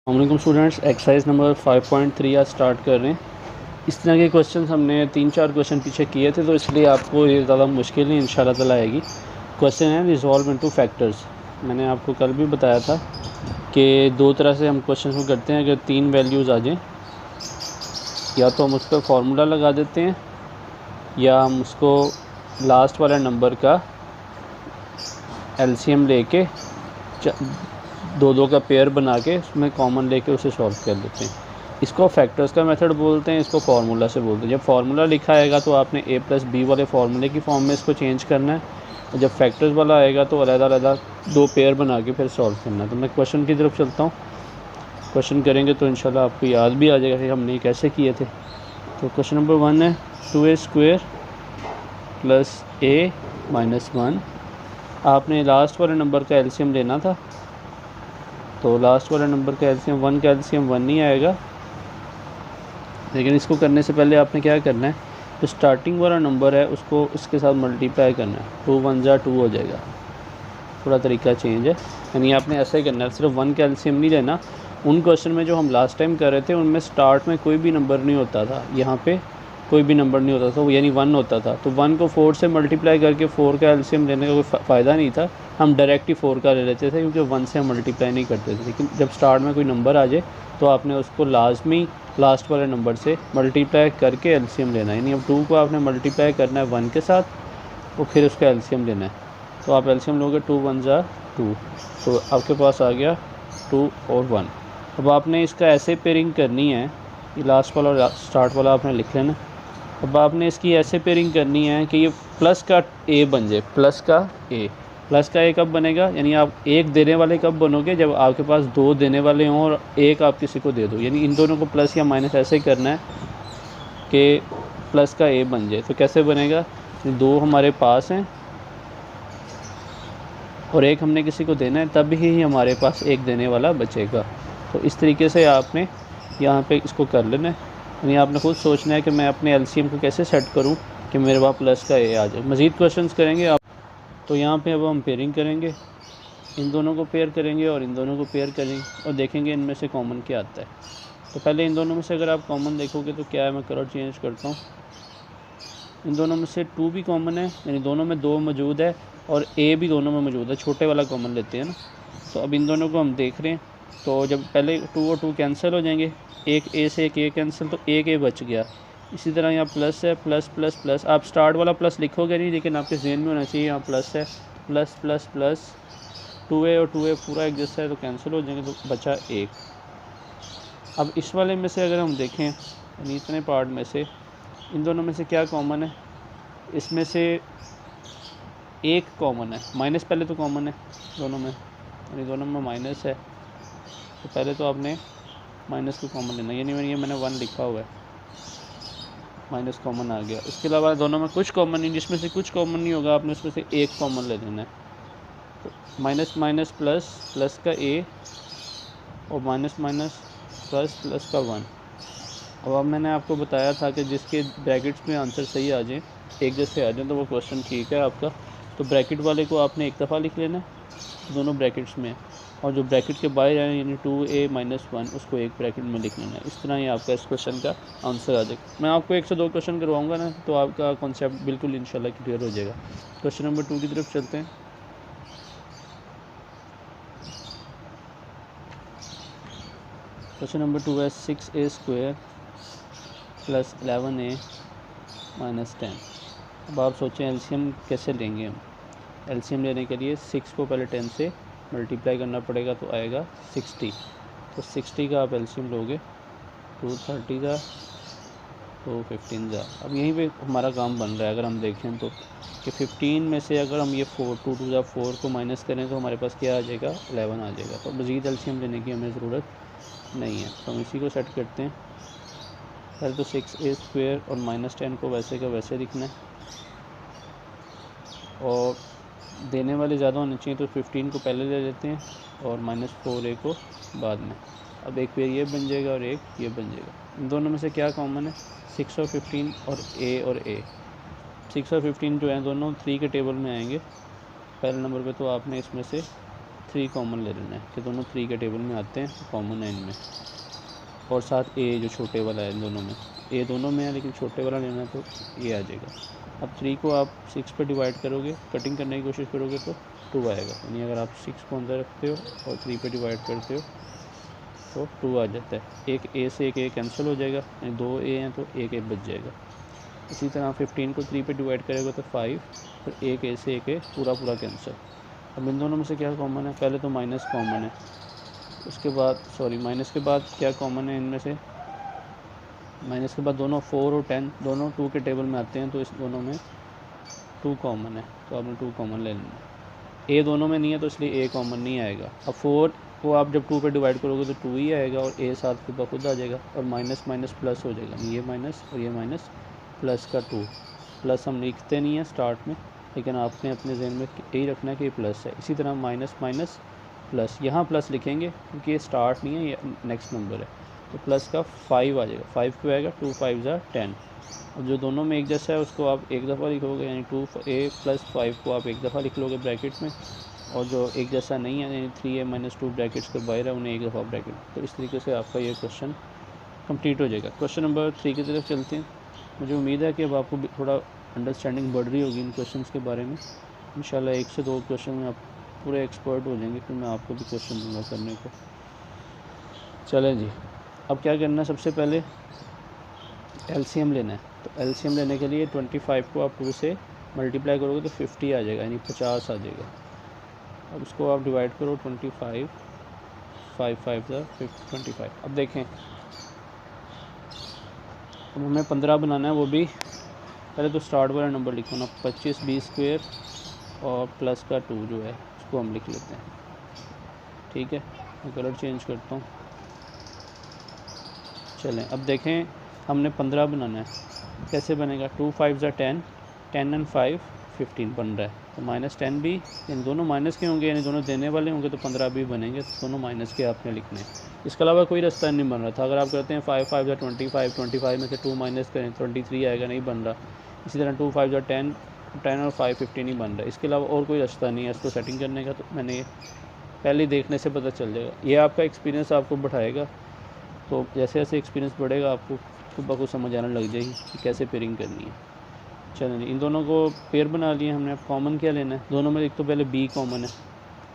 अस्सलाम students, exercise number 5.3 आज start कर रहे हैं। इस तरह के क्वेश्चन हमने 3-4 क्वेश्चन पीछे किए थे, तो इसलिए आपको ये ज़्यादा मुश्किल नहीं इंशाल्लाह ताला आएगी। क्वेश्चन है रिजॉल्व इनटू फैक्टर्स। मैंने आपको कल भी बताया था कि दो तरह से हम क्वेश्चन को करते हैं। अगर 3 वैल्यूज़ आ जाएँ, या तो हम उस पर फार्मूला लगा देते हैं, या हम उसको लास्ट वाला नंबर का एलसीएम लेके दो का पेयर बना के उसमें कॉमन लेके उसे सॉल्व कर देते हैं। इसको फैक्टर्स का मेथड बोलते हैं, इसको फार्मूला से बोलते हैं। जब फार्मूला लिखा आएगा तो आपने a + b वाले फार्मूले की फॉर्म में इसको चेंज करना है, और जब फैक्टर्स वाला आएगा तो अलग-अलग दो पेयर बना के फिर सॉल्व करना है। तो मैं क्वेश्चन की तरफ चलता हूँ। क्वेश्चन करेंगे तो इंशाल्लाह आपको याद भी आ जाएगा कि हमने कैसे किए थे। तो क्वेश्चन नंबर 1 है 2a² + a - 1। आपने लास्ट वाले नंबर का एलसीएम लेना था, तो लास्ट वाले नंबर का एलसीएम 1 का एलसीएम 1 नहीं आएगा। लेकिन इसको करने से पहले आपने क्या करना है, जो स्टार्टिंग वाला नंबर है उसको इसके साथ मल्टीप्लाई करना है। 2 × 1 = 2 हो जाएगा। थोड़ा तरीका चेंज है, यानी आपने ऐसा ही करना है, सिर्फ 1 का एलसीएम नहीं लेना। उन क्वेश्चन में जो हम लास्ट टाइम कर रहे थे उनमें स्टार्ट में कोई भी नंबर नहीं होता था, यहाँ पे कोई भी नंबर नहीं होता था, यानी 1 होता था। तो 1 को 4 से मल्टीप्लाई करके 4 का एलसीएम लेने का कोई फ़ायदा नहीं था। हम डायरेक्ट ही 4 का ले लेते थे, क्योंकि 1 से हम मल्टीप्लाई नहीं करते थे। लेकिन जब स्टार्ट में कोई नंबर आ जाए तो आपने उसको लाजमी लास्ट वाले नंबर से मल्टीप्लाई करके एलसीएम लेना है। यानी अब 2 को आपने मल्टीप्लाई करना है 1 के साथ और फिर उसका एलसीएम लेना है। तो आप एलसीएम लोगे 2 × 1 = 2, तो आपके पास आ गया 2 और 1। अब आपने इसका ऐसे पेयरिंग करनी है, ये लास्ट वाला और स्टार्ट वाला आपने लिख लेना। अब आपने इसकी ऐसे पेयरिंग करनी है कि ये प्लस का ए बन जाए। प्लस का ए कब बनेगा, यानी आप एक देने वाले कब बनोगे, जब आपके पास 2 देने वाले हों और एक आप किसी को दे दो। यानी इन दोनों को प्लस या माइनस ऐसे करना है कि प्लस का ए बन जाए। तो कैसे बनेगा, 2 हमारे पास हैं और एक हमने किसी को देना है, तब ही हमारे पास एक देने वाला बचेगा। तो इस तरीके से आपने यहाँ पे इसको कर लेना है। यानी आपने खुद सोचना है कि मैं अपने एलसीएम को कैसे सेट करूँ कि मेरे पास प्लस का ए आ जाए। मज़ीद क्वेश्चंस करेंगे आप। तो यहाँ पे अब हम पेयरिंग करेंगे, इन दोनों को पेयर करेंगे और इन दोनों को पेयर करेंगे और देखेंगे इनमें से कॉमन क्या आता है। तो पहले इन दोनों में से अगर आप कॉमन देखोगे तो क्या है, मैं कलर चेंज करता हूँ। इन दोनों में से 2 भी कॉमन है, यानी दोनों में 2 मौजूद है, और ए भी दोनों में मौजूद है। छोटे वाला कॉमन लेते हैं ना। तो अब इन दोनों को हम देख रहे हैं, तो जब पहले 2 और 2 कैंसिल हो जाएंगे, एक ए से एक ए कैंसिल, तो एक ए बच गया। इसी तरह यहाँ प्लस है, प्लस प्लस प्लस। आप स्टार्ट वाला प्लस लिखोगे नहीं, लेकिन आपके जहन में होना चाहिए यहाँ प्लस है, प्लस प्लस प्लस। 2a और 2a पूरा एक जैसा है तो कैंसिल हो जाएंगे, तो बचा 1। अब इस वाले में से अगर हम देखें, यानी इतने पार्ट में से इन दोनों में से क्या कॉमन है, इसमें से एक कॉमन है, माइनस पहले तो कॉमन है दोनों में, यानी दोनों में माइनस है। तो पहले तो आपने माइनस को कॉमन लेना, यानी ये मैंने 1 लिखा हुआ है, माइनस कॉमन आ गया। इसके अलावा दोनों में कुछ कॉमन नहीं, जिसमें से कुछ कॉमन नहीं होगा आपने उसमें से एक कॉमन ले लेना है। तो माइनस माइनस प्लस, प्लस का ए, और माइनस माइनस प्लस, प्लस का 1। अब मैंने आपको बताया था कि जिसके ब्रैकेट्स में आंसर सही आ जाए, एक जैसे आ जाए, तो वो क्वेश्चन ठीक है आपका। तो ब्रैकेट वाले को आपने एक दफ़ा लिख लेना है दोनों ब्रैकेट्स में, और जो ब्रैकेट के बाहर आए यानी 2a - 1 उसको एक ब्रैकेट में लिख लेना है। इस तरह ही आपका इस क्वेश्चन का आंसर आ जाएगा। मैं आपको 1 से 2 क्वेश्चन करवाऊँगा ना, तो आपका कॉन्सेप्ट बिल्कुल इंशाल्लाह क्लियर हो जाएगा। क्वेश्चन नंबर 2 की तरफ चलते हैं। क्वेश्चन नंबर 2 है 6a² + 11a - 10। अब आप सोचें एलसीएम कैसे लेंगे हम। एलसीएम लेने के लिए 6 को पहले 10 से मल्टीप्लाई करना पड़ेगा, तो आएगा 60। तो 60 का आप एलसीएम लोगे, 2 30 का, तो 15 का। अब यहीं पे हमारा काम बन रहा है, अगर हम देखें तो कि 15 में से अगर हम ये 4 2 2 4 को माइनस करें तो हमारे पास क्या आ जाएगा, 11 आ जाएगा। तो मज़ीद एलसीएम लेने की हमें ज़रूरत नहीं है, तो हम इसी को सेट करते हैं। पहले तो 6a² और -10 को वैसे का वैसे लिखना है, और देने वाले ज़्यादा होने चाहिए, तो 15 को पहले ले लेते हैं और -4a को बाद में। अब एक पेयर ये बन जाएगा और एक ये बन जाएगा। इन दोनों में से क्या कॉमन है, 6 और 15 और a। 6 और 15 जो हैं दोनों 3 के टेबल में आएंगे। पहले नंबर पे तो आपने इसमें से 3 कॉमन ले लेना है कि दोनों 3 के टेबल में आते हैं, कॉमन है इनमें, और साथ ए जो छोटे वाला है इन दोनों में, ए दोनों में है लेकिन छोटे वाला लेना है तो ये आ जाएगा। अब 3 को आप 6 पे डिवाइड करोगे, कटिंग करने की कोशिश करोगे तो 2 आएगा, यानी अगर आप 6 को अंदर रखते हो और 3 पे डिवाइड करते हो तो 2 आ जाता है। एक ए से एक ए कैंसिल हो जाएगा, यानी 2 ए हैं तो एक ए बच जाएगा। इसी तरह 15 को 3 पे डिवाइड करेगा तो 5, फिर एक ए से एक ए पूरा कैंसिल। अब इन दोनों में से क्या कॉमन है? पहले तो माइनस कॉमन है, उसके बाद माइनस के बाद क्या कॉमन है इनमें से? माइनस के बाद दोनों 4 और 10 दोनों 2 के टेबल में आते हैं, तो इस दोनों में 2 कॉमन है, तो आपने 2 कॉमन ले लेना है। ए दोनों में नहीं है तो इसलिए ए कॉमन नहीं आएगा। अब 4 को आप जब 2 पे डिवाइड करोगे तो 2 ही आएगा और ए साथ खुद ब खुद आ जाएगा, और माइनस माइनस प्लस हो जाएगा, ये माइनस और ये माइनस, प्लस का 2। प्लस हम लिखते नहीं हैं स्टार्ट में, लेकिन आपने अपने जहन में यही रखना है कि प्लस है। इसी तरह माइनस माइनस प्लस, यहाँ प्लस लिखेंगे क्योंकि ये स्टार्ट नहीं है, ये नेक्स्ट नंबर है, तो प्लस का 5 आ जाएगा। 5 क्यों आएगा? 2 5 ज़ा 10। और जो दोनों में एक जैसा है उसको आप एक दफ़ा लिखोगे, यानी 2a + 5 को आप एक दफ़ा लिख लोगे ब्रैकेट में, और जो एक जैसा नहीं है यानी 3a - 2 ब्रैकेट्स के बाहर है उन्हें एक दफ़ा ब्रैकेट। तो इस तरीके से आपका ये क्वेश्चन कंप्लीट हो जाएगा। क्वेश्चन नंबर 3 की तरफ चलते हैं। मुझे उम्मीद है कि अब आपको थोड़ा अंडरस्टैंडिंग बढ़ रही होगी इन क्वेश्चंस के बारे में। इंशाल्लाह 1 से 2 क्वेश्चन में आप पूरे एक्सपर्ट हो जाएंगे, फिर मैं आपको भी क्वेश्चन दूँगा करने को। चलें जी, अब क्या करना है? सबसे पहले एलसीएम लेना है। तो एलसीएम लेने के लिए 25 को आप 2 से मल्टीप्लाई करोगे तो 50 आ जाएगा, यानी 50 आ जाएगा। अब उसको आप डिवाइड करो 25, 5 5 ज़ा 25। अब देखें, अब हमें 15 बनाना है, वो भी पहले तो स्टार्ट वाला नंबर लिखो ना, 25b² और प्लस का 2 जो है उसको हम लिख लेते हैं। ठीक है, मैं कलर चेंज करता हूँ। चलें, अब देखें हमने 15 बनाना है, कैसे बनेगा? 2 5 ज़ा 10, 10 और 5 15 बन रहा है, तो -10 भी, इन दोनों माइनस के होंगे, यानी दोनों देने वाले होंगे, तो 15 भी बनेंगे, तो दोनों माइनस के आपने लिखने हैं। इसके अलावा कोई रास्ता नहीं बन रहा था। अगर आप करते हैं 5 5 ज़ा 25, 25 में से 2 माइनस करें 23 आएगा, नहीं बन रहा। इसी तरह 2 5 ज़ा 10, 10 और 5 15 ही बन रहा है। इसके अलावा और कोई रास्ता नहीं है इसको सेटिंग करने का, तो मैंने ये पहले देखने से पता चल जाएगा। ये आपका एक्सपीरियंस आपको बढ़ाएगा, तो जैसे जैसे एक्सपीरियंस बढ़ेगा आपको खुद ब खुद समझ आने लग जाएगी कि कैसे पेयरिंग करनी है। चलें जी, इन दोनों को पेयर बना लिए हमने। अब कॉमन क्या लेना है? दोनों में एक तो पहले बी कॉमन है,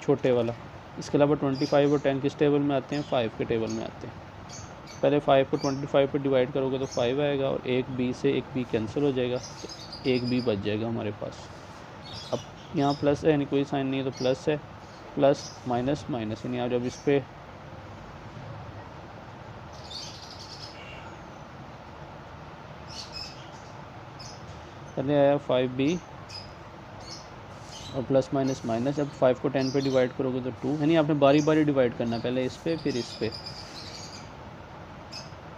छोटे वाला। इसके अलावा 25 और 10 किस टेबल में आते हैं? 5 के टेबल में आते हैं। पहले 5 को 25 पर डिवाइड करोगे तो 5 आएगा, और एक बी से एक बी कैंसिल हो जाएगा, तो एक बी बच जाएगा हमारे पास। अब यहाँ प्लस है, यानी कोई साइन नहीं है तो प्लस है, प्लस माइनस माइनस, यानी आप जब इस पर पहले आया 5b और प्लस माइनस माइनस। अब 5 को 10 पे डिवाइड करोगे तो 2, यानी आपने बारी बारी डिवाइड करना, पहले इस पे फिर इस पे,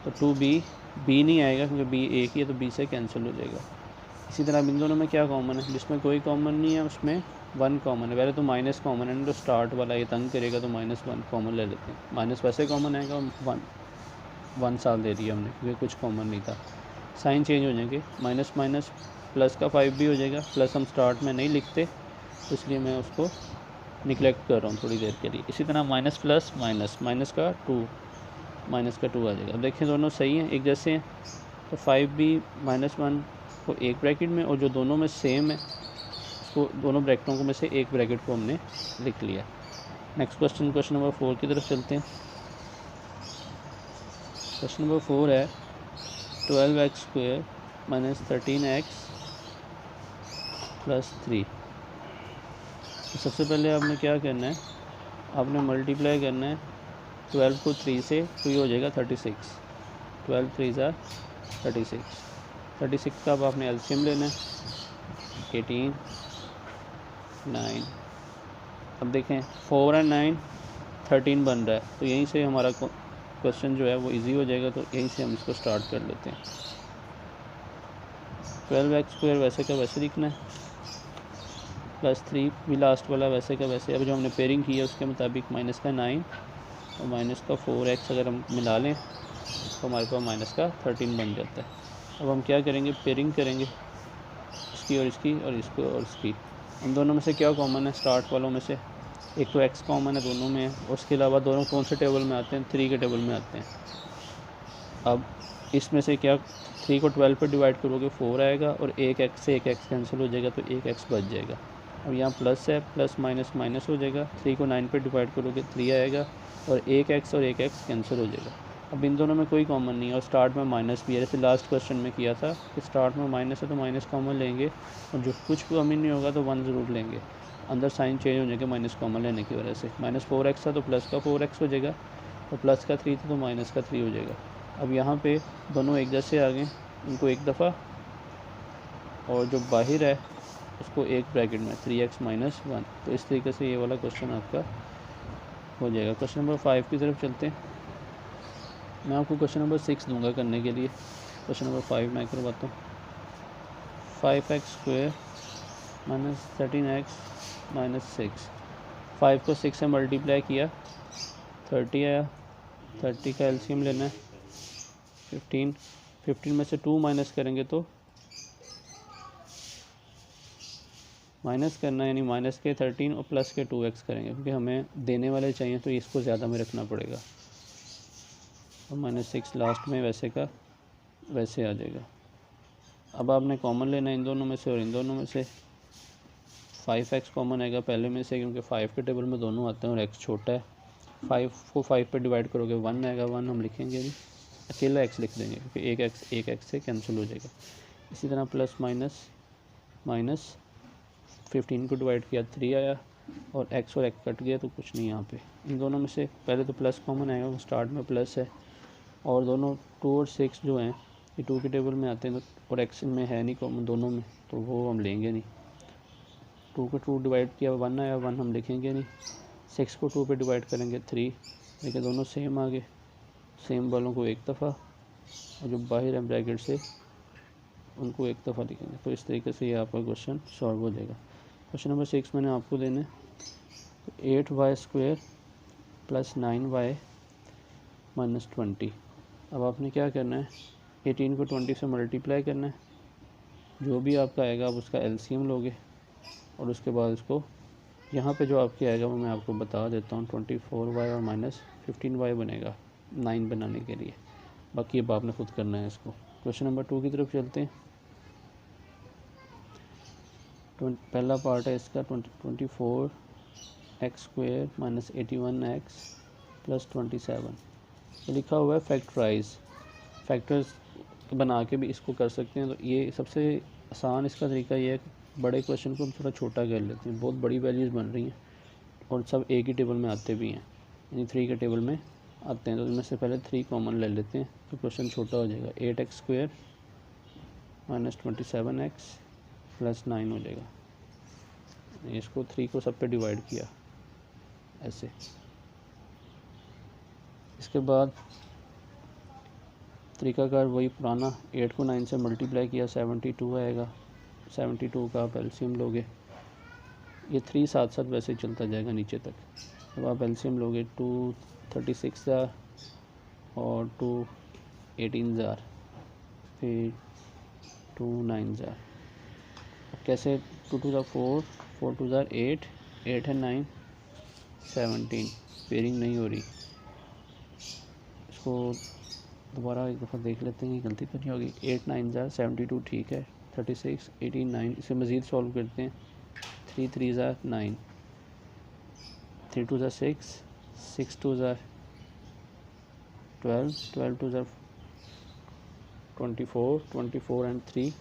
तो 2b, b नहीं आएगा क्योंकि b एक ही है, तो b से कैंसिल हो जाएगा। इसी तरह इन दोनों में क्या कॉमन है? जिसमें कोई कॉमन नहीं है उसमें 1 कॉमन है। पहले तो माइनस कॉमन है, तो स्टार्ट वाला ये तंग करेगा, तो -1 कॉमन ले लेते हैं। माइनस वैसे कॉमन आएगा, 1 साल दे दिया हमने क्योंकि कुछ कॉमन नहीं था। साइन चेंज हो जाएंगे, माइनस माइनस प्लस का 5 भी हो जाएगा। प्लस हम स्टार्ट में नहीं लिखते, इसलिए मैं उसको निगलेक्ट कर रहा हूँ थोड़ी देर के लिए। इसी तरह माइनस प्लस माइनस, माइनस का 2 आ जाएगा। अब देखिए दोनों सही हैं, एक जैसे हैं, तो 5b -1 को एक ब्रैकेट में, और जो दोनों में सेम है उसको दोनों ब्रैकेटों को में से एक ब्रैकेट को हमने लिख लिया। नेक्स्ट क्वेश्चन, क्वेश्चन नंबर 4 की तरफ चलते हैं। क्वेश्चन नंबर 4 है 12x² - 13x + 3। तो सबसे पहले आपने क्या करना है? आपने मल्टीप्लाई करना है 12 को 3 से, तो ये हो जाएगा 36। 12 3 ज़ा 36। 36 का अब आपने एलसीएम लेना है, 18 9। अब देखें 4 और 9 13 बन रहा है, तो यहीं से हमारा क्वेश्चन जो है वो इजी हो जाएगा, तो यहीं से हम इसको स्टार्ट कर लेते हैं। 12x² वैसे का वैसे लिखना है, +3 भी लास्ट वाला वैसे का वैसे। अब जो हमने पेयरिंग की है उसके मुताबिक -9 और -4x अगर हम मिला लें तो हमारे पास -13 बन जाता है। अब हम क्या करेंगे? पेयरिंग करेंगे, इसकी और इसकी, और इसको और इसकी। इन दोनों में से क्या कॉमन है? स्टार्ट वालों में से एक तो एक्स कॉमन है दोनों में, और उसके अलावा दोनों कौन से टेबल में आते हैं, 3 के टेबल में आते हैं। अब इसमें से क्या 3 को 12 पर डिवाइड करोगे 4 आएगा, और एक एक्स से एक एक्स कैंसिल हो जाएगा तो एक एक्स बच जाएगा। अब यहाँ प्लस है, प्लस माइनस माइनस हो जाएगा, 3 को 9 पर डिवाइड करोगे 3 आएगा, और एक एक्स और एक एक्स कैंसिल हो जाएगा। अब इन दोनों में कोई कॉमन नहीं है, और स्टार्ट में माइनस भी है, जैसे लास्ट क्वेश्चन में किया था कि स्टार्ट में माइनस है तो माइनस कॉमन लेंगे, और जो कुछ भी कॉमन नहीं होगा तो 1 ज़रूर लेंगे। अंदर साइन चेंज हो जाएगा माइनस कॉमन लेने की वजह से। माइनस 4x था तो प्लस का 4x हो जाएगा, और प्लस का 3 था तो माइनस का 3 हो जाएगा। अब यहाँ पे दोनों एक जैसे आ गए, इनको एक दफ़ा, और जो बाहर है उसको एक ब्रैकेट में 3x माइनस 1। तो इस तरीके से ये वाला क्वेश्चन आपका हो जाएगा। क्वेश्चन नंबर 5 की तरफ चलते हैं। मैं आपको क्वेश्चन नंबर 6 दूंगा करने के लिए। क्वेश्चन नंबर 5 मैं करवाता हूँ। 5x square minus 13x minus 6। 5 को 6 से मल्टीप्लाई किया 30 आया, 30 का एलसीएम लेना है 15 में से 2 माइनस करेंगे तो माइनस करना है, यानी माइनस के 13 और प्लस के 2x करेंगे, क्योंकि हमें देने वाले चाहिए तो इसको ज़्यादा में रखना पड़ेगा। और -6 लास्ट में वैसे का वैसे आ जाएगा। अब आपने कॉमन लेना है इन दोनों में से, और इन दोनों में से 5x कॉमन आएगा पहले में से, क्योंकि 5 के टेबल में दोनों आते हैं और x छोटा है। 5 को 5 पर डिवाइड करोगे 1 आएगा, 1 हम लिखेंगे नहीं, अकेला x लिख देंगे क्योंकि एक x से कैंसिल हो जाएगा। इसी तरह प्लस माइनस माइनस 15 को डिवाइड किया 3 आया, और x और x कट गया तो कुछ नहीं यहाँ पे। इन दोनों में से पहले तो प्लस कॉमन आएगा, स्टार्ट में प्लस है, और दोनों 2 और 6 जो हैं ये 2 के टेबल में आते हैं, तो और x में है नहीं कॉमन दोनों में, तो वो हम लेंगे नहीं। 2 को 2 डिवाइड किया 1 आया, 1 हम लिखेंगे नहीं। 6 को 2 पे डिवाइड करेंगे 3, लेकिन दोनों सेम आ गए, सेम वालों को एक दफ़ा, और जो बाहर है ब्रैकेट से उनको एक दफ़ा लिखेंगे। तो इस तरीके से ये आपका क्वेश्चन सॉल्व हो जाएगा। क्वेश्चन नंबर 6 मैंने आपको देना है, तो 8y square plus 9y minus 20। अब आपने क्या करना है, 18 को 20 से मल्टीप्लाई करना है, जो भी आपका आएगा आप उसका एलसीएम लोगे, और उसके बाद उसको यहाँ पे जो आपके आएगा वो मैं आपको बता देता हूँ। 24y और माइनस 15y बनेगा 9 बनाने के लिए। बाकी अब आपने खुद करना है इसको। क्वेश्चन नंबर 2 की तरफ चलते हैं। पहला पार्ट है इसका 24x square minus 81x plus 27। तो लिखा हुआ है फैक्टराइज, फैक्टर्स बना के भी इसको कर सकते हैं। तो ये सबसे आसान इसका तरीका ये है कि बड़े क्वेश्चन को हम थोड़ा छोटा कर लेते हैं। बहुत बड़ी वैल्यूज़ बन रही हैं और सब एक ही टेबल में आते भी हैं, यानी 3 के टेबल में आते हैं। तो इनमें से पहले 3 कॉमन ले लेते हैं तो क्वेश्चन छोटा हो जाएगा। 8x square minus 27x plus 9 हो जाएगा। इसको 3 को सब पे डिवाइड किया ऐसे। इसके बाद तरीकाकार वही पुराना, 8 को 9 से मल्टीप्लाई किया 72 आएगा। 72 का आप एलसीएम लोगे, ये 3 साथ साथ वैसे चलता जाएगा नीचे तक। जब आप एलसीएम लोगे 2 36 और 2 18 फिर 2 9 कैसे 2 2 4 4 2 8 8 है 9 17, पेयरिंग नहीं हो रही। इसको दोबारा एक दफ़ा देख लेते हैं, गलती तो नहीं होगी। 8 9 72 ठीक है, 36 18 9। इसे मज़ीद सॉल्व करते हैं। 3 3 9, 3 2 6 6 2 12 12 2 24 24 एंड 3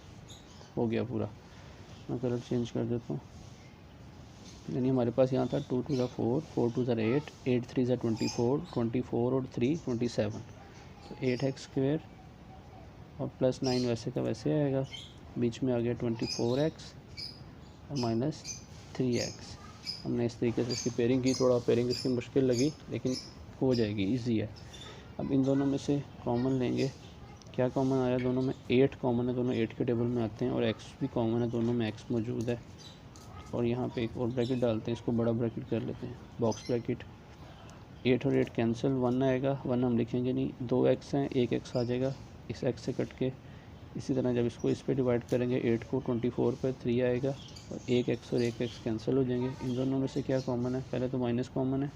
हो गया पूरा। मैं कलर चेंज कर देता हूँ, यानी हमारे पास यहाँ था 2 2 4 4 2 8 8 3 24 24 और 3 27। तो 8x स्क्वायर और प्लस 9 वैसे का वैसे आएगा, बीच में आ गया 24x और माइनस 3x। हमने इस तरीके से इसकी पेयरिंग की, थोड़ा पेयरिंग इसकी मुश्किल लगी लेकिन हो जाएगी, इजी है। अब इन दोनों में से कॉमन लेंगे। क्या कॉमन आया दोनों में, 8 कॉमन है, दोनों 8 के टेबल में आते हैं, और x भी कॉमन है, दोनों में x मौजूद है। और यहाँ पे एक और ब्रैकेट डालते हैं, इसको बड़ा ब्रैकेट कर लेते हैं, बॉक्स ब्रैकेट। 8 और 8 कैंसिल, 1 आएगा, 1 हम लिखेंगे नहीं। 2x हैं, 1x आ जाएगा, इस x से कट के इसी तरह जब इसको इस पे डिवाइड करेंगे 8 को 24 पर 3 आएगा और एक एक्स और एक एक्स कैंसिल हो जाएंगे। इन दोनों में से क्या कॉमन है? पहले तो माइनस कॉमन है,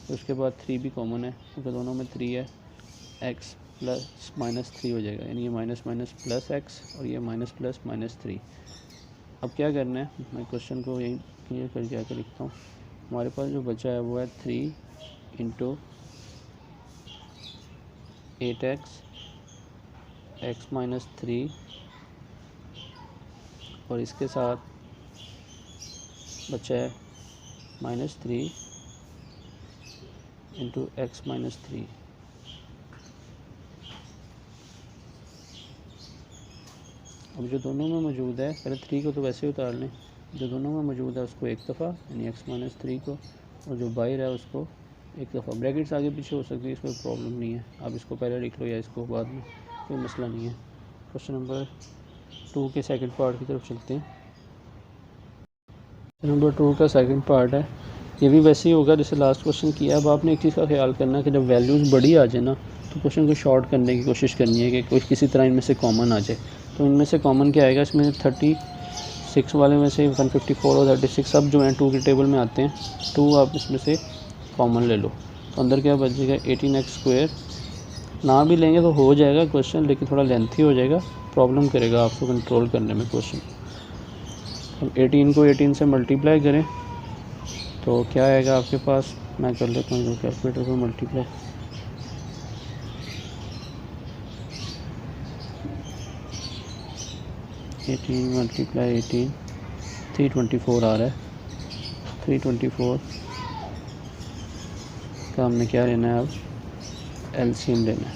तो उसके बाद 3 भी कॉमन है क्योंकि दोनों में 3 है। एक्स प्लस माइनस 3 हो जाएगा, यानी ये माइनस माइनस प्लस एक्स और ये माइनस प्लस माइनस 3। अब क्या करना है, मैं क्वेश्चन को यही क्लियर करके आकर लिखता हूँ। हमारे पास जो बचा है वो है 3 इंटू 8x एक्स माइनस 3 और इसके साथ बचा है माइनस 3 इंटू एक्स माइनस 3। अब जो दोनों में मौजूद है, पहले 3 को तो वैसे ही उतार लें, जो दोनों में मौजूद है उसको एक दफ़ा यानी एक्स माइनस 3 को, और जो बाहर है उसको एक दफ़ा। ब्रैकेट्स आगे पीछे हो सकती है, इसमें प्रॉब्लम नहीं है, आप इसको पहले लिख लो या इसको बाद में, कोई मसला नहीं है। क्वेश्चन नंबर 2 के सेकंड पार्ट की तरफ चलते हैं। नंबर 2 का सेकंड पार्ट है, ये भी वैसे ही होगा जैसे लास्ट क्वेश्चन किया। अब आपने एक चीज़ का ख्याल करना है कि जब वैल्यूज़ बड़ी आ जाए ना, तो क्वेश्चन को शॉर्ट करने की कोशिश करनी है कि कोई किसी तरह इनमें से कॉमन आ जाए। तो इनमें से कॉमन क्या आएगा? इसमें 36 वाले में से 154 और 36 सब जो हैं 2 के टेबल में आते हैं, 2 आप इसमें से कॉमन ले लो, तो अंदर क्या बचेगा? 18x²। ना भी लेंगे तो हो जाएगा क्वेश्चन, लेकिन थोड़ा लेंथी हो जाएगा, प्रॉब्लम करेगा आपको कंट्रोल करने में क्वेश्चन। हम 18 को 18 से मल्टीप्लाई करें तो क्या आएगा आपके पास? मैं कर लेता हूँ जो कैलकुलेटर को मल्टीप्लाई। एटीन मल्टीप्लाई 18 324 आ रहा है। 324 का हमने क्या लेना है? अब एलसीएम लेना है।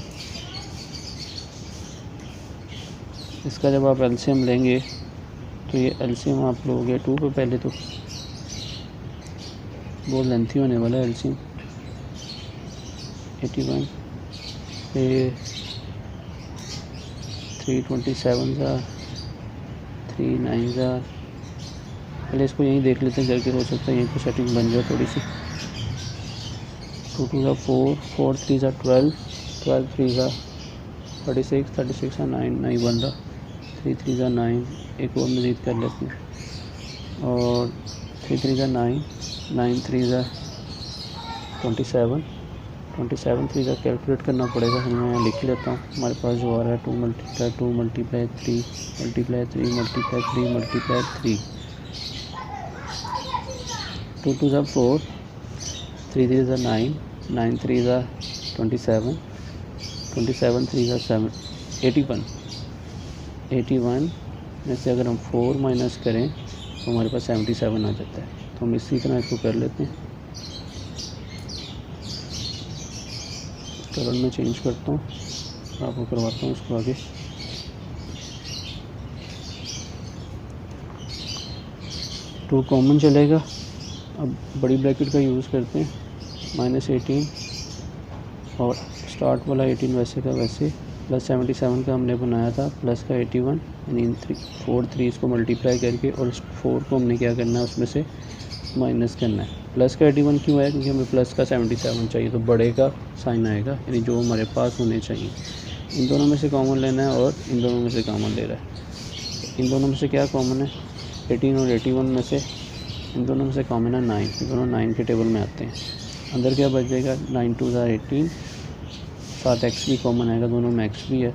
इसका जब आप एलसीएम लेंगे तो ये एलसीएम आप लोगे 2 पे, पहले तो बहुत लेंथी होने वाला है एलसीएम। 81 फिर 327 का 39 का, पहले इसको यहीं देख लेते हैं करके, हो सकता है यहीं पर सेटिंग बन जाए थोड़ी सी। 2 2 का 4 4 3 का 12 12 3 का 36 36 का 9 9 बन रहा, 3 3 का 9, एक और मज़ीद कर लेते हैं, और 3 3 का 9 9 3 का 27 27 3 का कैलकुलेट करना पड़ेगा, मैं यहाँ लिख लेता हूँ। हमारे पास जो आ रहा है 2 multiply 2 multiply 3 multiply 3 multiply 3 multiply 3, 2 2 का 4 3 3 का 9 9 3 का 27 27 3 का 7 81 81 में से अगर हम 4 माइनस करें तो हमारे पास 77 आ जाता है। तो हम इसी तरह इसको कर लेते हैं, कलर में चेंज करता हूँ, आपको करवाता हूँ इसको आगे। टू कॉमन चलेगा। अब बड़ी ब्रैकेट का यूज़ करते हैं, -18 और स्टार्ट वाला 18 वैसे का वैसे, प्लस 77 का हमने बनाया था, प्लस का 81 यानी 4 3 इसको मल्टीप्लाई करके, और 4 को हमने क्या करना है उसमें से माइनस करना है। प्लस का 81 क्यों है? क्योंकि हमें प्लस का 77 चाहिए, तो बड़े का साइन आएगा, यानी जो हमारे पास होने चाहिए। इन दोनों में से कॉमन लेना है और इन दोनों में से कॉमन ले रहा है। इन दोनों में से क्या कॉमन है? 18 और 81 में से इन दोनों में से कॉमन है 9, दोनों 9 के टेबल में आते हैं। अंदर क्या बचेगा? 9 2 का 18, साथ एक्स भी कॉमन आएगा, दोनों में एक्स भी है,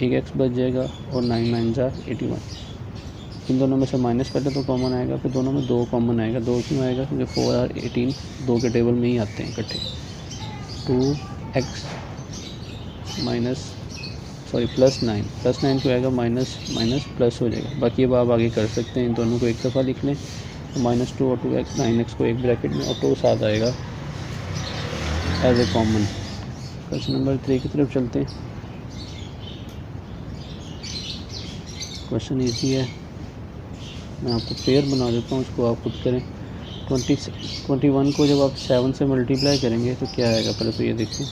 एक एक्स बच जाएगा, और 9 9 का 81। इन दोनों में से माइनस पहले तो कॉमन आएगा, फिर दोनों में 2 कॉमन आएगा। 2 क्यों आएगा? क्योंकि 4 और 18 2 के टेबल में ही आते हैं इकट्ठे। 2x प्लस 9 क्यों आएगा? माइनस माइनस प्लस हो जाएगा। बाकी अब आप आगे कर सकते हैं, इन दोनों को एक दफ़ा लिख लें, तो -2 और 2x 9x को एक ब्रैकेट में और 2 साथ आएगा as a common. Question number 3 की तरफ चलते हैं। क्वेश्चन ईजी है, मैं आपको पेयर बना देता हूँ, उसको आप खुद करें। 21 को जब आप 7 से मल्टीप्लाई करेंगे तो क्या आएगा? पहले तो ये देखिए,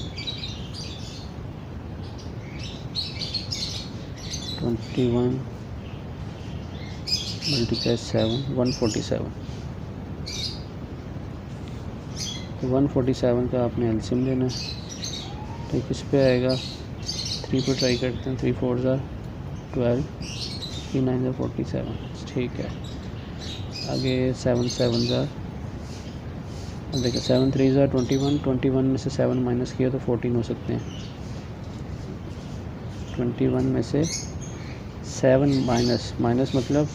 21 मल्टीप्लाई 7 147। तो 147 का आपने एलसीएम लेना है, तो किस पे आएगा? 3 पर ट्राई करते हैं, 3 4 ज़ा 12, 3 9 ज़ा 47, ठीक है। आगे 7 7 ज़ा, देखिए 7 3 ज़ा 21, 21 में से 7 माइनस किया तो 14 हो सकते हैं। 21 में से 7 माइनस मतलब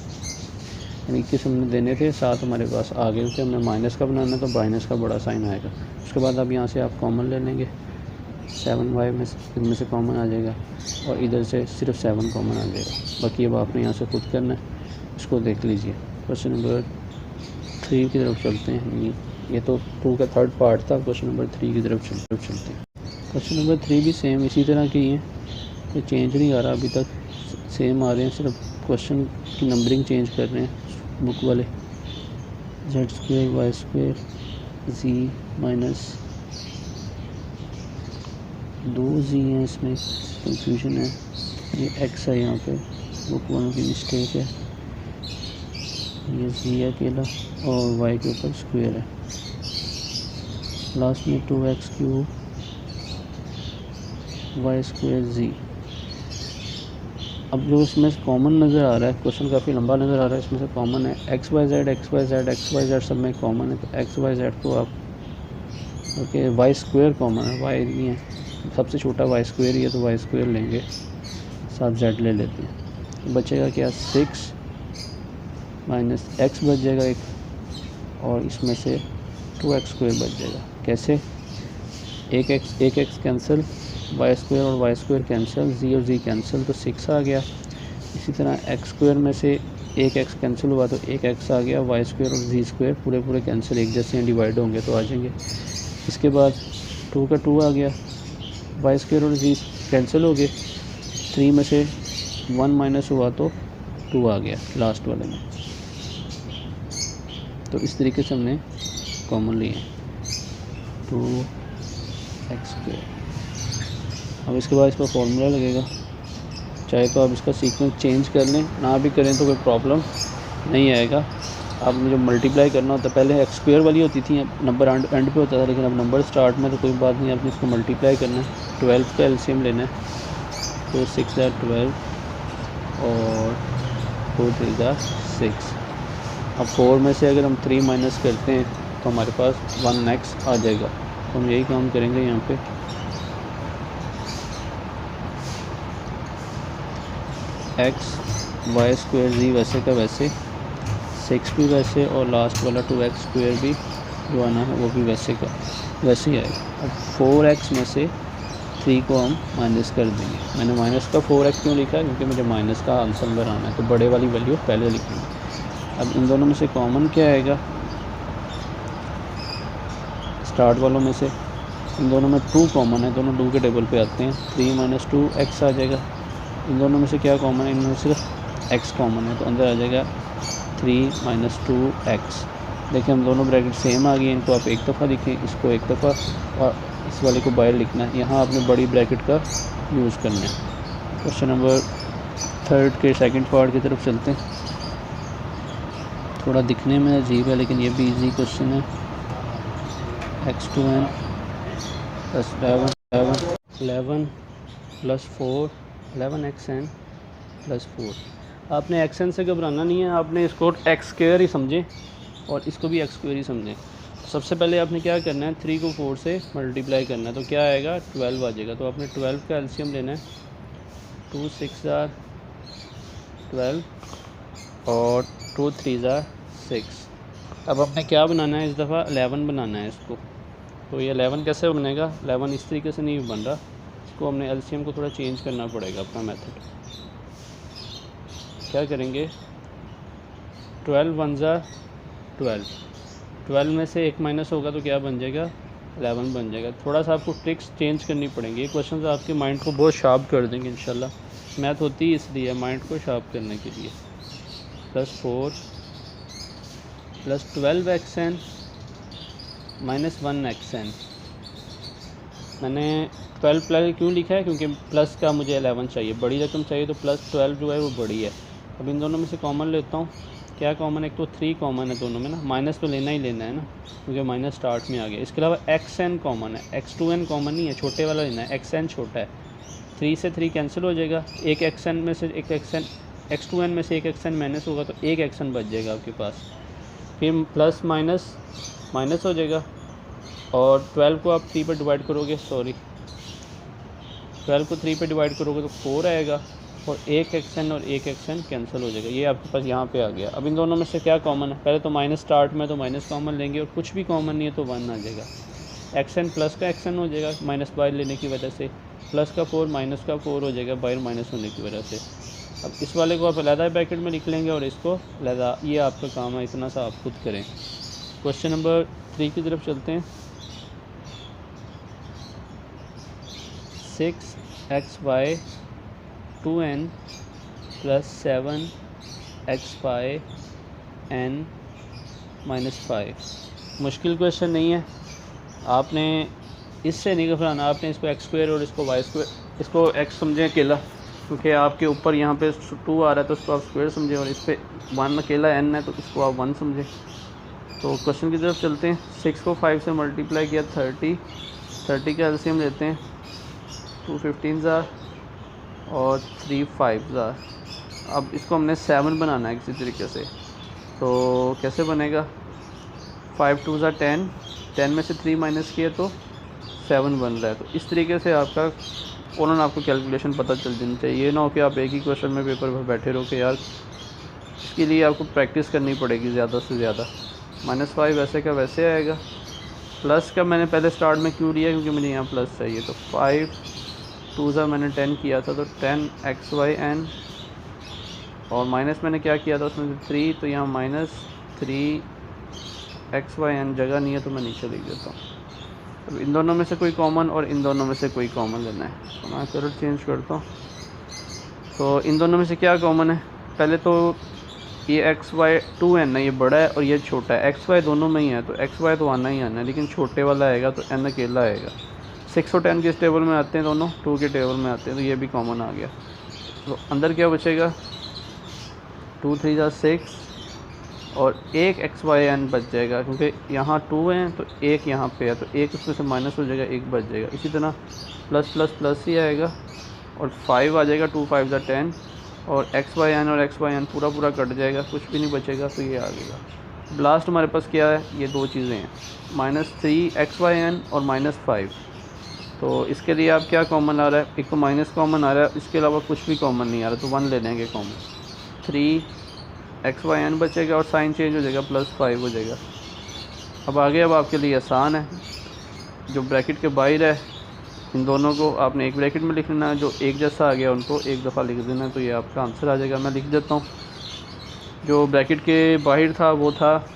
यानी कि हमने देने थे 7 हमारे पास आ गए, क्योंकि हमने माइनस का बनाना है तो माइनस का बड़ा साइन आएगा। उसके बाद अब यहाँ से आप कॉमन ले लेंगे, 7y में इनमें से कॉमन आ जाएगा और इधर से सिर्फ 7 कॉमन आ जाएगा। बाकी अब आपने यहाँ से खुद करना है, इसको देख लीजिए। क्वेश्चन नंबर 3 की तरफ चलते हैं। ये तो 2 का थर्ड पार्ट था, क्वेश्चन नंबर 3 की तरफ चलते हैं। क्वेश्चन नंबर 3 भी सेम इसी तरह की है, तो चेंज नहीं आ रहा अभी तक, सेम आ रहे हैं, सिर्फ क्वेश्चन की नंबरिंग चेंज कर रहे हैं बुक वाले। z² y² z minus 2 z हैं, इसमें कंफ्यूजन है, ये x है यहाँ पे, बुक वालों की मिस्टेक है। ये z है अकेला और y के ऊपर स्क्वायर है। लास्ट में 2x³ y² z। अब जो इसमें कॉमन नज़र आ रहा है, क्वेश्चन काफ़ी लंबा नज़र आ रहा है, इसमें से कॉमन है xyz सब में कॉमन है, तो xyz को आप ओके y² कॉमन है, y नहीं है, सबसे छोटा y² ही है तो y² लेंगे, साथ z ले लेते हैं, तो बचेगा क्या 6 माइनस x बच जाएगा एक, और इसमें से 2x² बच जाएगा। कैसे? एक x कैंसिल, y² और y² कैंसिल, z और z कैंसिल, तो 6 आ गया। इसी तरह x² में से एक x कैंसिल हुआ तो एक x आ गया, y² और z² पूरे कैंसिल, एक जैसे डिवाइड होंगे तो आ जाएंगे। इसके बाद 2 का 2 आ गया, y² और z कैंसिल हो गए, 3 में से 1 माइनस हुआ तो 2 आ गया लास्ट वाले में। तो इस तरीके से हमने कॉमन लिए 2x²। अब इसके बाद इस पर फॉर्मूला लगेगा, चाहे तो आप इसका सीक्वेंस चेंज कर लें, ना भी करें तो कोई प्रॉब्लम नहीं आएगा। आपने जो मल्टीप्लाई करना होता है, पहले x² वाली होती थी, नंबर एंड पे होता था, लेकिन अब नंबर स्टार्ट में तो कोई बात नहीं, आपने इसको मल्टीप्लाई करना है। 12 का एलसीएम लेना है, तो 6 × 12 और 2 3 × 6। अब 4 में से अगर हम 3 माइनस करते हैं तो हमारे पास 1x आ जाएगा, तो हम यही काम करेंगे यहाँ पे। x y² z वैसे का वैसे, 6 भी वैसे, और लास्ट वाला 2x² भी जो आना है वो भी वैसे का वैसे ही आएगा। अब 4x में से 3 को हम माइनस कर देंगे। मैंने माइनस का 4x क्यों लिखा है? क्योंकि मुझे माइनस का आंसर नंबर आना है, तो बड़े वाली वैल्यू पहले लिखेंगे। अब इन दोनों में से कॉमन क्या आएगा? स्टार्ट वालों में से इन दोनों में 2 कॉमन है, दोनों 2 के टेबल पे आते हैं, 3 - 2x आ जाएगा। इन दोनों में से क्या कॉमन है? इनमें सिर्फ x कॉमन है, तो अंदर आ जाएगा 3 - 2x। देखिए हम दोनों ब्रैकेट सेम आ गए, इनको आप एक दफ़ा लिखें, इसको एक दफ़ा, और इस वाले को बाहर लिखना है। यहाँ आपने बड़ी ब्रैकेट का यूज़ करना है। क्वेश्चन नंबर 3 के सेकंड पार्ट की तरफ चलते हैं। थोड़ा दिखने में अजीब है लेकिन ये भी इजी क्वेश्चन है। x2n + 11 + 4 11xn + 4। आपने xn से घबराना नहीं है, आपने इसको x² ही समझें और इसको भी x² ही समझें। सबसे पहले आपने क्या करना है, 3 को 4 से मल्टीप्लाई करना है, तो क्या आएगा? 12 आ जाएगा। तो आपने 12 का एलसीएम लेना है, 2 6 ज़ा 12 और 2 3 ज़ा 6। अब हमने क्या बनाना है इस दफ़ा? 11 बनाना है इसको। तो ये 11 कैसे बनेगा? 11 इस तरीके से नहीं बन रहा, इसको हमने एलसीएम को थोड़ा चेंज करना पड़ेगा अपना मेथड। क्या करेंगे? 12 1 ज़ा 12, 12 में से 1 माइनस होगा तो क्या बन जाएगा? 11 बन जाएगा। थोड़ा सा आपको ट्रिक्स चेंज करनी पड़ेंगी। ये क्वेश्चन आपके माइंड को बहुत शार्प कर देंगे इंशाल्लाह। मैथ होती है इसलिए, माइंड को शार्प करने के लिए। +4 + 12xn - 1xn। मैंने 12 प्लस क्यों लिखा है? क्योंकि प्लस का मुझे 11 चाहिए, बड़ी रकम चाहिए, तो +12 जो है वो बड़ी है। अब इन दोनों में से कॉमन लेता हूँ। क्या कॉमन है? एक तो 3 कॉमन है दोनों में ना, माइनस तो लेना ही लेना है ना, क्योंकि माइनस स्टार्ट में आ गया। इसके अलावा xn कॉमन है, x2n कॉमन नहीं है, छोटे वाला लेना है, xn छोटा है। 3 से 3 कैंसिल हो जाएगा, एक एक्सन में से एक एक्सन x2n में से एक एक्सन माइनस होगा तो एक एक्सन बच जाएगा आपके पास। फिर प्लस माइनस माइनस हो जाएगा और 12 को आप 3 पर डिवाइड करोगे, 12 को 3 पे डिवाइड करोगे तो 4 आएगा और एक एक्सन और एक एक्सन कैंसिल हो जाएगा। ये आपके पास यहाँ पे आ गया। अब इन दोनों में से क्या कॉमन है, पहले तो माइनस स्टार्ट में तो माइनस कॉमन लेंगे और कुछ भी कॉमन नहीं है तो 1 आ जाएगा। एक्सन प्लस का एक्सन हो जाएगा माइनस बाहर लेने की वजह से, प्लस का 4 माइनस का 4 हो जाएगा बाहर माइनस होने की वजह से। अब इस वाले को आप अलहदा ब्रैकेट में लिख लेंगे और इसको अलहदा, ये आपका काम है, इतना सा आप खुद करें। क्वेश्चन नंबर 3 की तरफ चलते हैं। 6xy 2n + 7xy n - 5। मुश्किल क्वेश्चन नहीं है, आपने इससे नहीं घबराना। आपने इसको x² और इसको y², इसको x समझें अकेला, क्योंकि आपके ऊपर यहाँ पे 2 आ रहा है तो इसको आप स्क्वायर समझें, और इस पर 1 अकेला n है तो इसको आप 1 समझें। तो क्वेश्चन की तरफ चलते हैं। 6 को 5 से मल्टीप्लाई किया 30 का एलसीएम लेते हैं, 2 15s और 3 5s। अब इसको हमने 7 बनाना है किसी तरीके से, तो कैसे बनेगा, 5 2s 10 में से 3 माइनस किया तो 7 बन रहा है। तो इस तरीके से आपका फ़ौरन आपको कैलकुलेशन पता चल जानी चाहिए। ये ना हो कि आप एक ही क्वेश्चन में पेपर पर बैठे रहो कि यार, इसके लिए आपको प्रैक्टिस करनी पड़ेगी ज़्यादा से ज़्यादा। -5 वैसे का वैसे आएगा, प्लस का मैंने पहले स्टार्ट में क्यों लिया, क्योंकि मुझे यहाँ प्लस चाहिए। तो 5 2s मैंने 10 किया था तो 10xy n, और माइनस मैंने क्या किया था उसमें 3, तो यहाँ -3xy n जगह नहीं है तो मैं नीचे लिख देता हूँ। अब इन दोनों में से कोई कॉमन और इन दोनों में से कोई कॉमन लेना है, तो मैं कलर चेंज करता हूँ। तो इन दोनों में से क्या कॉमन है, पहले तो ये xy 2n है, ये बड़ा है और ये छोटा है। xy दोनों में ही है तो xy तो आना ही आना है, लेकिन छोटे वाला आएगा तो n अकेला आएगा। 6 और 10 किस टेबल में आते हैं, दोनों 2 के टेबल में आते हैं, तो ये भी कॉमन आ गया। तो अंदर क्या बचेगा, 2 3 6 और एक xy n बच जाएगा, क्योंकि यहाँ 2 हैं तो एक यहाँ पे है तो एक उसमें से माइनस हो जाएगा, एक बच जाएगा। इसी तरह प्लस प्लस प्लस ही आएगा और 5 आ जाएगा, 2 5 10 और xy n और xy n पूरा पूरा कट जाएगा, कुछ भी नहीं बचेगा, तो ये आ जाएगा। लास्ट हमारे पास क्या है, ये दो चीज़ें हैं, -3xy n और -5। तो इसके लिए आप क्या कॉमन आ रहा है, एक तो माइनस कॉमन आ रहा है, इसके अलावा कुछ भी कॉमन नहीं आ रहा, तो 1 ले लेंगे कॉमन। 3xy n बचेगा और साइन चेंज हो जाएगा, +5 हो जाएगा। अब आगे अब आपके लिए आसान है, जो ब्रैकेट के बाहर है इन दोनों को आपने एक ब्रैकेट में लिख लेना है, जो एक जैसा आ गया उनको एक दफ़ा लिख देना है, तो ये आपका आंसर आ जाएगा। मैं लिख देता हूँ, जो ब्रैकेट के बाहर था वो था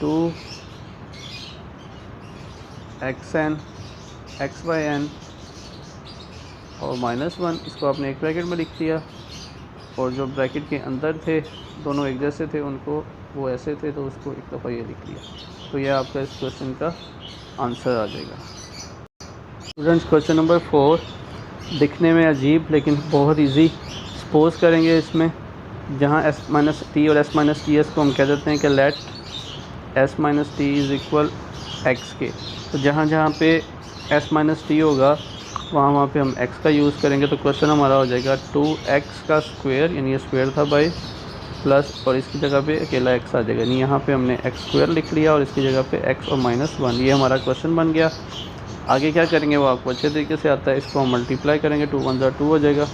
2xn xy n और -1, इसको आपने एक ब्रैकेट में लिख दिया। और जो ब्रैकेट के अंदर थे दोनों एक जैसे थे, उनको वो ऐसे थे तो उसको एक दफ़ा ये लिख लिया, तो यह आपका इस क्वेश्चन का आंसर आ जाएगा। स्टूडेंट्स, क्वेश्चन नंबर 4 दिखने में अजीब लेकिन बहुत इजी। सपोज करेंगे इसमें जहाँ s - t और s - ts को हम कह देते हैं कि let s - t is equal x के, तो जहाँ जहाँ पे s - t होगा वहाँ पे हम x का यूज़ करेंगे। तो क्वेश्चन हमारा हो जाएगा 2x का स्क्वायर, यानी ये स्क्वायर था बाई, प्लस और इसकी जगह पे अकेला x आ जाएगा, यानी यहाँ पे हमने x² लिख लिया और इसकी जगह पे x और -1, ये हमारा क्वेश्चन बन गया। आगे क्या करेंगे वो आपको अच्छे तरीके से आता है, इसको हम मल्टीप्लाई करेंगे, 2 1 2 हो जाएगा,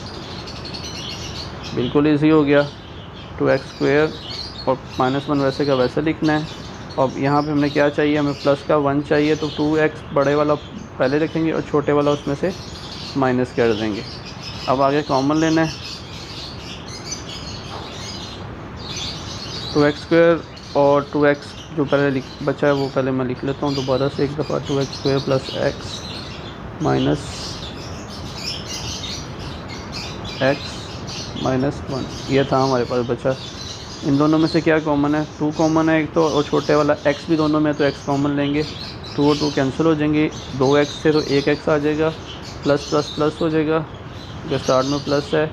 बिल्कुल ईजी हो गया। 2x² और -1 वैसे का वैसे लिखना है। अब यहाँ पे हमने क्या चाहिए, हमें प्लस का 1 चाहिए, तो 2x बड़े वाला पहले रखेंगे और छोटे वाला उसमें से माइनस कर देंगे। अब आगे कॉमन लेना है, 2x² और 2x जो पहले बचा है वो पहले मैं लिख लेता हूँ दोबारा से एक दफ़ा, 2x² + x - 1, ये था हमारे पास बचा। इन दोनों में से क्या कॉमन है, 2 कॉमन है एक तो, और छोटे वाला x भी दोनों में है तो x कॉमन लेंगे, 2 और 2 कैंसिल हो जाएंगे, 2x से तो 1x आ जाएगा, प्लस प्लस प्लस हो जाएगा, जो स्टार्ट में प्लस है,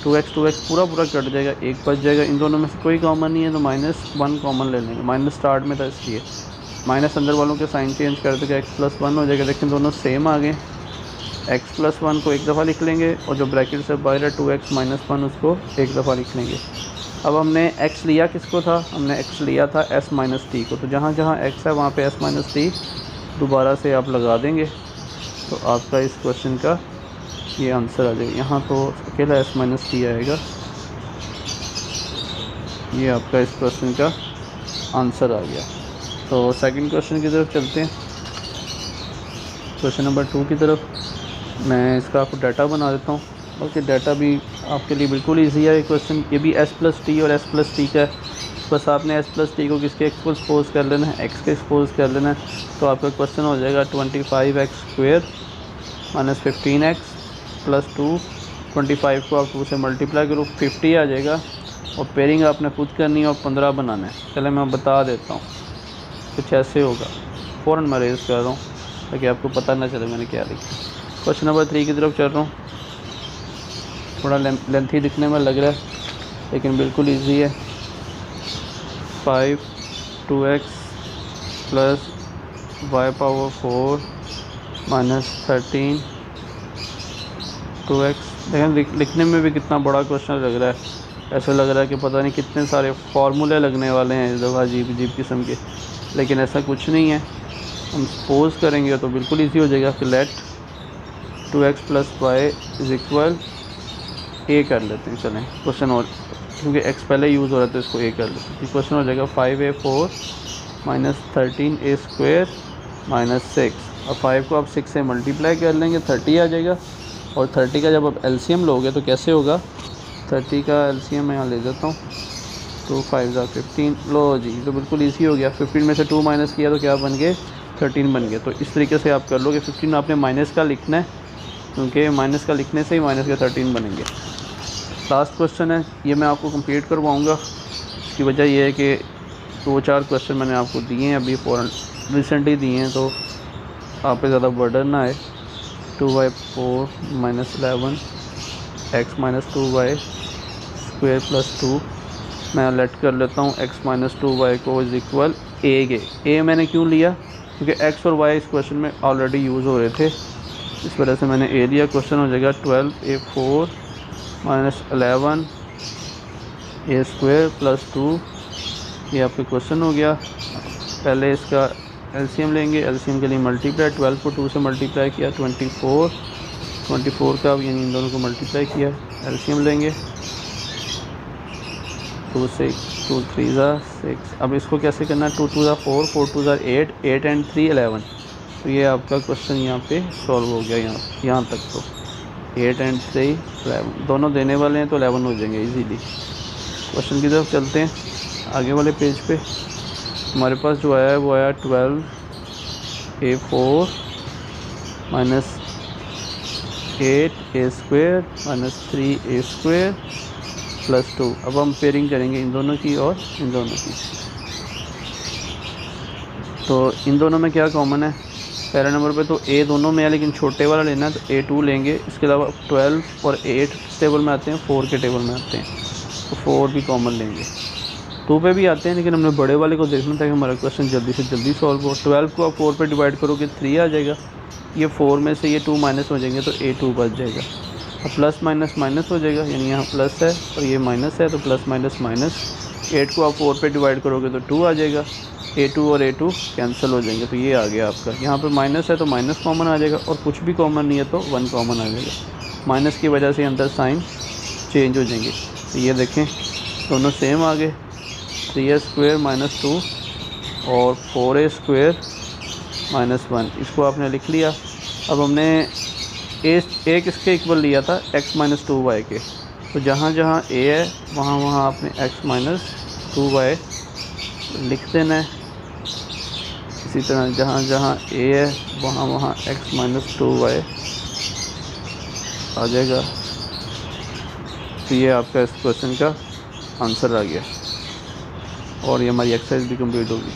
2x पूरा पूरा कट जाएगा, 1 बच जाएगा। इन दोनों में से कोई कॉमन नहीं है तो -1 कॉमन ले लेंगे, माइनस स्टार्ट में था इसलिए, माइनस अंदर वालों के साइन चेंज कर देगा, x+1 हो जाएगा, लेकिन दोनों सेम आ गए। x+1 को एक दफ़ा लिख लेंगे और जो ब्रैकेट से बाहर है 2x - 1 उसको एक दफ़ा लिख लेंगे। अब हमने x लिया किसको था, हमने x लिया था s - t को, तो जहाँ जहाँ x है वहाँ पे s - t दोबारा से आप लगा देंगे तो आपका इस क्वेश्चन का ये आंसर आ जाएगा। यहाँ तो अकेला s - t आएगा, ये आपका इस क्वेश्चन का आंसर आ गया। तो सेकंड क्वेश्चन की तरफ चलते हैं, क्वेश्चन नंबर 2 की तरफ। मैं इसका आपको डाटा बना देता हूँ, बल्कि डाटा भी आपके लिए बिल्कुल इजी है ये क्वेश्चन। ये भी s+t और s+t का है, बस आपने s+t को किसके एक्सपोज कर लेना है, x के एक्सपोज कर लेना है। तो आपका क्वेश्चन हो जाएगा 25x² - 15x + 2। 25 को आप 2 से मल्टीप्लाई करो, 50 आ जाएगा, और पेयरिंग आपने खुद करनी है और 15 बनाना है। चले मैं बता देता हूँ, कुछ ऐसे होगा, फ़ौरन मैं रेज़ कर रहा हूँ ताकि आपको पता ना चले मैंने क्या लिखा। क्वेश्चन नंबर 3 की तरफ चल रहा हूँ, थोड़ा लेंथी दिखने में लग रहा है लेकिन बिल्कुल इजी है। 5 2x + y⁴ - 13 2x। देखें लिखने में भी कितना बड़ा क्वेश्चन लग रहा है, ऐसा लग रहा है कि पता नहीं कितने सारे फार्मूले लगने वाले हैं इस दफ़ा अजीब अजीब किस्म के, लेकिन ऐसा कुछ नहीं है। हम सपोज करेंगे तो बिल्कुल इजी हो जाएगा कि लेट 2x + y = a कर लेते हैं। चलें क्वेश्चन, और क्योंकि x पहले यूज़ हो रहा है तो इसको a कर लेते हैं। क्वेश्चन हो जाएगा 5a⁴ - 13a² - 6। अब 5 को आप 6 से मल्टीप्लाई कर लेंगे, 30 आ जाएगा, और 30 का जब आप एलसीएम लोगे तो कैसे होगा, 30 का एलसीएम मैं यहाँ ले जाता हूँ, 2 5 = 15। लो जी, तो बिल्कुल इजी हो गया। 15 में से 2 माइनस किया तो क्या बन गए, 13 बन गए। तो इस तरीके से आप कर लोगे। 15 आपने माइनस का लिखना है, क्योंकि माइनस का लिखने से ही माइनस के 13 बनेंगे। लास्ट क्वेश्चन है, ये मैं आपको कंप्लीट करवाऊँगा। इसकी वजह यह है कि 2-4 क्वेश्चन मैंने आपको दिए हैं, अभी फ़ौरन रिसेंटली दिए हैं, तो आप पे ज़्यादा बर्डन ना आए। 2y⁴ - 11 x - 2y² + 2। मैं लेट कर लेता हूँ x - 2y को = a के। a मैंने क्यों लिया, क्योंकि x और y इस क्वेश्चन में ऑलरेडी यूज़ हो रहे थे, इस वजह से मैंने a लिया। क्वेश्चन हो जाएगा 12a⁴ - 11 a² + 2। ये आपका क्वेश्चन हो गया। पहले इसका एलसीएम लेंगे, एलसीएम के लिए मल्टीप्लाई, 12 को 2 से मल्टीप्लाई किया 24 का, यानी इन दोनों को मल्टीप्लाई किया, एलसीएम लेंगे 2 से 2 3 = 6। अब इसको कैसे करना है, 2 2 = 4 4 2 = 8 8 and 3 11। तो ये आपका क्वेश्चन यहाँ पे सॉल्व हो गया। यहाँ तक तो 8 and 3 11 दोनों देने वाले हैं तो 11 हो जाएंगे इजीली। क्वेश्चन की तरफ चलते हैं, आगे वाले पेज पे हमारे पास जो आया है वो आया 12a⁴ - 8a² - 3a² + 2। अब हम पेयरिंग करेंगे इन दोनों की और इन दोनों की। तो इन दोनों में क्या कॉमन है, पहले नंबर पे तो a दोनों में है, लेकिन छोटे वाला लेना है तो a2 लेंगे। इसके अलावा 12 और 8 टेबल में आते हैं, 4 के टेबल में आते हैं, तो 4 भी कॉमन लेंगे। 2 पे भी आते हैं, लेकिन हमने बड़े वाले को देखना था कि हमारा क्वेश्चन जल्दी से जल्दी सॉल्व हो। 12 को आप 4 पे डिवाइड करोगे 3 आ जाएगा, ये 4 में से ये 2 माइनस हो जाएंगे तो a2 बच जाएगा। अब प्लस माइनस माइनस हो जाएगा, यानी यहाँ प्लस है और ये माइनस है, तो प्लस माइनस माइनस। 8 को आप 4 पे डिवाइड करोगे तो 2 आ जाएगा, a2 और a2 कैंसिल हो जाएंगे, तो ये आ गया आपका। यहाँ पे माइनस है तो माइनस कॉमन आ जाएगा, और कुछ भी कॉमन नहीं है तो 1 कॉमन आ जाएगा। माइनस की वजह से अंदर साइन चेंज हो जाएंगे। तो ये देखें दोनों सेम आ गए, 3a² - 2 और 4a² - 1। इसको आपने लिख लिया। अब हमने a किसके इक्वल लिया था, x - 2y के, तो जहाँ जहाँ a है वहाँ वहाँ आपने x - 2y लिख देना है। इसी तरह जहाँ जहाँ a है वहाँ वहाँ x - 2y आ जाएगा। तो ये आपका इस क्वेश्चन का आंसर आ गया, और ये हमारी एक्सरसाइज भी कंप्लीट होगी।